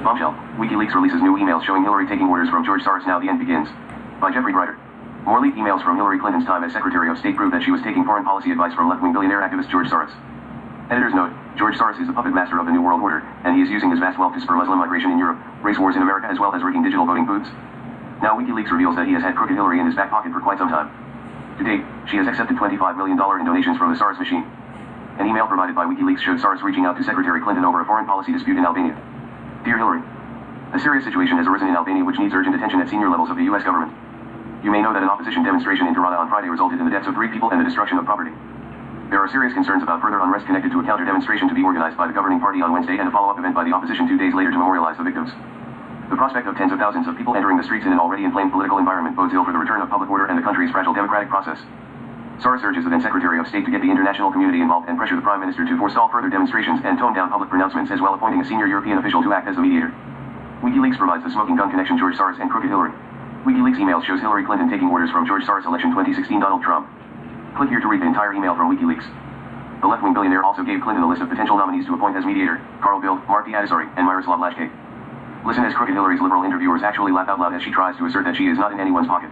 Bombshell. WikiLeaks releases new emails showing Hillary taking orders from George Soros. Now the end begins. By Jeffrey Breiter. More leaked emails from Hillary Clinton's time as Secretary of State prove that she was taking foreign policy advice from left-wing billionaire activist George Soros. Editor's note, George Soros is the puppet master of the New World Order, and he is using his vast wealth to spur Muslim migration in Europe, race wars in America, as well as rigging digital voting booths. Now WikiLeaks reveals that he has had crooked Hillary in his back pocket for quite some time. To date, she has accepted $25 million in donations from the Soros machine. An email provided by WikiLeaks showed Soros reaching out to Secretary Clinton over a foreign policy dispute in Albania. Dear Hillary, a serious situation has arisen in Albania which needs urgent attention at senior levels of the U.S. government. You may know that an opposition demonstration in Tirana on Friday resulted in the deaths of 3 people and the destruction of property. There are serious concerns about further unrest connected to a counter-demonstration to be organized by the governing party on Wednesday and a follow-up event by the opposition 2 days later to memorialize the victims. The prospect of tens of thousands of people entering the streets in an already inflamed political environment bodes ill for the return of public order and the country's fragile democratic process. Soros urges the then Secretary of State to get the international community involved and pressure the Prime Minister to forestall further demonstrations and tone down public pronouncements, as well appointing a senior European official to act as the mediator. WikiLeaks provides the smoking gun connection George Soros and crooked Hillary. WikiLeaks email shows Hillary Clinton taking orders from George Soros election 2016 Donald Trump. Click here to read the entire email from WikiLeaks. The left-wing billionaire also gave Clinton a list of potential nominees to appoint as mediator: Carl Bildt, Mark Adisari, and Miroslav Lajcak. Listen as crooked Hillary's liberal interviewers actually laugh out loud as she tries to assert that she is not in anyone's pocket.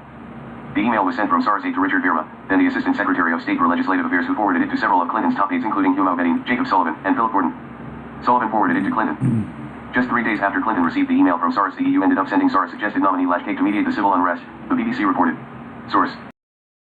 The email was sent from Soros aide to Richard Verma, then the Assistant Secretary of State for Legislative Affairs, who forwarded it to several of Clinton's top aides including Huma Abedin, Jacob Sullivan, and Philip Gordon. Sullivan forwarded it to Clinton. Just 3 days after Clinton received the email from Soros, the EU ended up sending Soros' suggested nominee Lajcak to mediate the civil unrest, the BBC reported. Source.